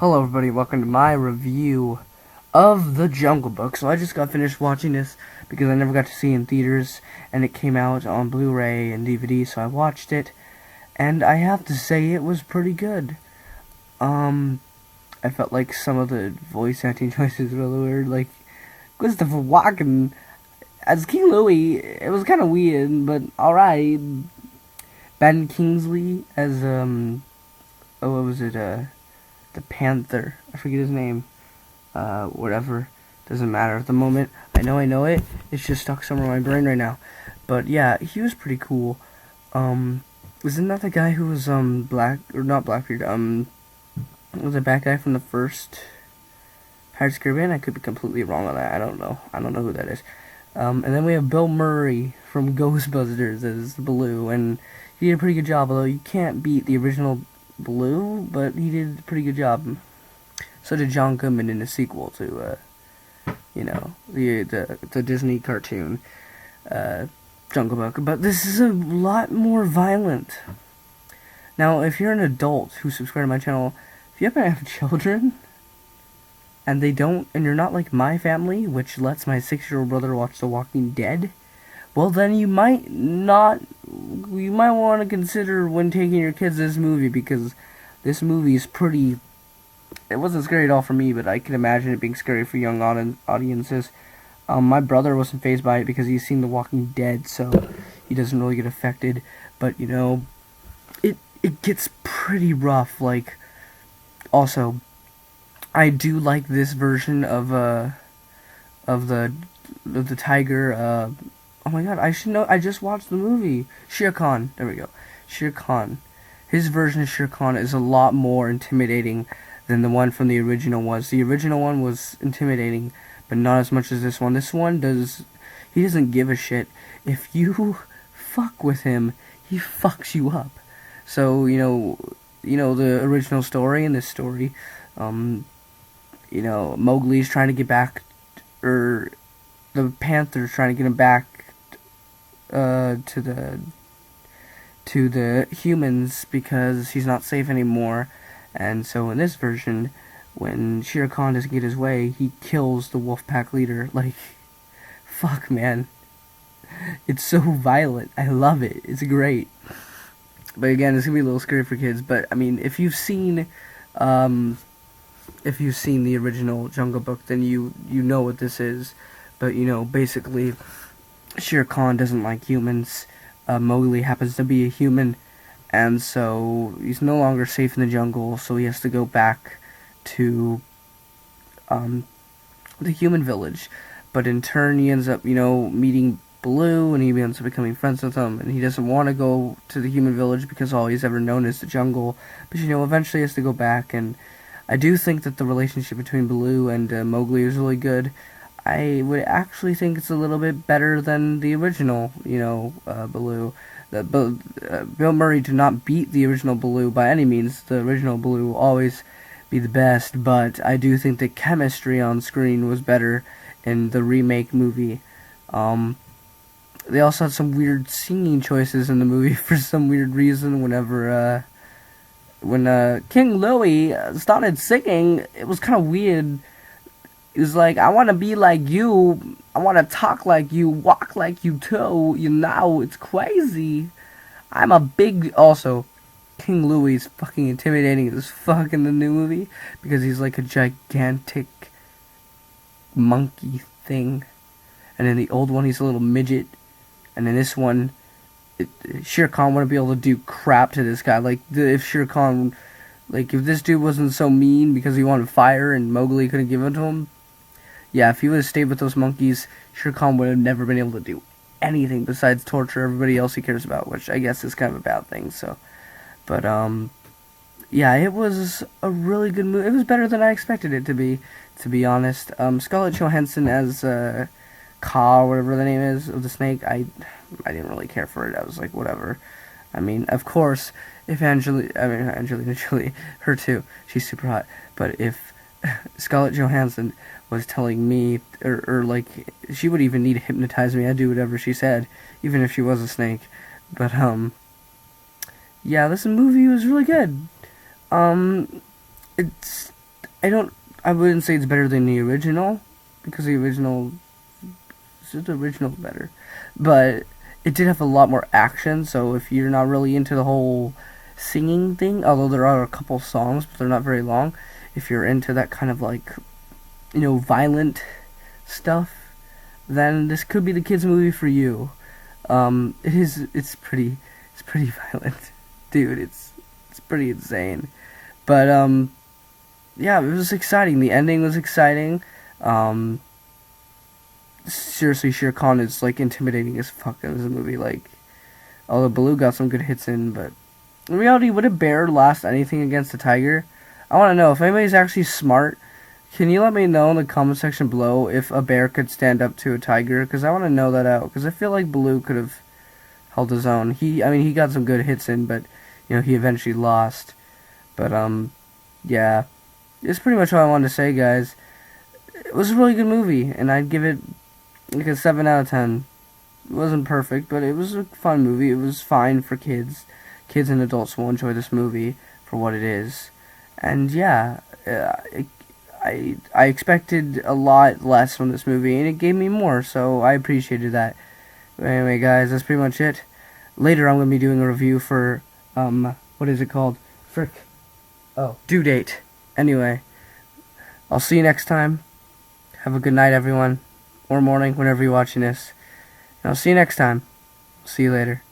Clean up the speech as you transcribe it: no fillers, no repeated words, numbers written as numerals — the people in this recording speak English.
Hello everybody, welcome to my review of The Jungle Book. So I just got finished watching this because I never got to see it in theaters, and it came out on Blu-ray and DVD, so I watched it, and I have to say it was pretty good. I felt like some of the voice acting choices were really weird, like Christopher Walken as King Louie. It was kind of weird, but alright. Ben Kingsley as, what was it, the Panther. I forget his name. Whatever. Doesn't matter at the moment. I know it. It's just stuck somewhere in my brain right now. But yeah, he was pretty cool. Wasn't that the guy who was, black, or not Blackbeard, was a bad guy from the first Pirates of the Caribbean? I could be completely wrong on that. I don't know. I don't know who that is. And then we have Bill Murray from Ghostbusters as Baloo, and he did a pretty good job, although you can't beat the original Baloo, but he did a pretty good job. So did John Goodman in the sequel to, the Disney cartoon, Jungle Book. But this is a lot more violent. Now, if you're an adult who subscribes to my channel, if you happen to have children, and and you're not like my family, which lets my 6-year-old brother watch The Walking Dead, well then you might want to consider when taking your kids this movie, because this movie is pretty, it wasn't scary at all for me, but I can imagine it being scary for young audiences. My brother wasn't fazed by it because he's seen The Walking Dead, so he doesn't really get affected, but it gets pretty rough. Like, also, I do like this version of the tiger. Oh my god, I should know. I just watched the movie Shere Khan. There we go, Shere Khan. His version of Shere Khan is a lot more intimidating than the one from the original was. The original one was intimidating, but not as much as this one. This one he doesn't give a shit. If you fuck with him, he fucks you up. So, the original story and this story, Mowgli's trying to get back, or the panther's trying to get him back to the humans because he's not safe anymore. And so in this version, when Shere Khan doesn't get his way, he kills the wolf pack leader. Like, fuck, man. It's so violent. I love it. It's great. But again, it's gonna be a little scary for kids. But I mean, if you've seen the original Jungle Book, then you know what this is. But basically, Shere Khan doesn't like humans. Mowgli happens to be a human, and so he's no longer safe in the jungle, so he has to go back to the human village. But in turn, he ends up, meeting Baloo, and he ends up becoming friends with him, and he doesn't want to go to the human village because all he's ever known is the jungle. But, eventually he has to go back, and I do think that the relationship between Baloo and Mowgli is really good. I would actually think it's a little bit better than the original, Baloo. Bill Murray did not beat the original Baloo by any means. The original Baloo will always be the best, but I do think the chemistry on screen was better in the remake movie. They also had some weird singing choices in the movie for some weird reason. When King Louie started singing, it was kind of weird. He was like, I want to be like you, I want to talk like you, walk like you too, it's crazy. Also, King Louie is fucking intimidating as fuck in the new movie, because he's like a gigantic monkey thing. And in the old one, he's a little midget. And in this one, Shere Khan wouldn't be able to do crap to this guy. Like, if Shere Khan, if this dude wasn't so mean because he wanted fire and Mowgli couldn't give it to him, yeah, if he would have stayed with those monkeys, Shere Khan would have never been able to do anything besides torture everybody else he cares about, which I guess is kind of a bad thing, so. But, yeah, it was a really good movie. It was better than I expected it to be honest. Scarlett Johansson as, Kaa, whatever the name is, of the snake, I didn't really care for it. I was like, whatever. I mean, of course, if Angelina Jolie, her too, she's super hot, but if Scarlett Johansson was telling me, or she would even need to hypnotize me, I'd do whatever she said, even if she was a snake. But, yeah, this movie was really good. It's I don't. I wouldn't say it's better than the original, because the original is the original better, but it did have a lot more action. So if you're not really into the whole singing thing, although there are a couple songs, but they're not very long. If you're into that kind of like, violent stuff, then this could be the kids movie for you. It is. It's pretty. It's pretty violent, dude. It's pretty insane. But yeah, it was exciting. The ending was exciting. Um, Seriously, Shere Khan is like intimidating as fuck in this movie. Like, although Baloo got some good hits in, but in reality, would a bear last anything against a tiger? I want to know if anybody's actually smart. Can you let me know in the comment section below if a bear could stand up to a tiger? Because I want to know that out. Because I feel like Baloo could have held his own. He got some good hits in, but he eventually lost. But yeah, it's pretty much all I wanted to say, guys. It was a really good movie, and I'd give it like a 7 out of 10. It wasn't perfect, but it was a fun movie. It was fine for kids. Kids and adults will enjoy this movie for what it is. And yeah, I expected a lot less from this movie, and it gave me more, so I appreciated that. But anyway, guys, that's pretty much it. Later, I'm going to be doing a review for, what is it called? Frick. Oh, Due Date. Anyway, I'll see you next time. Have a good night, everyone. Or morning, whenever you're watching this. And I'll see you next time. See you later.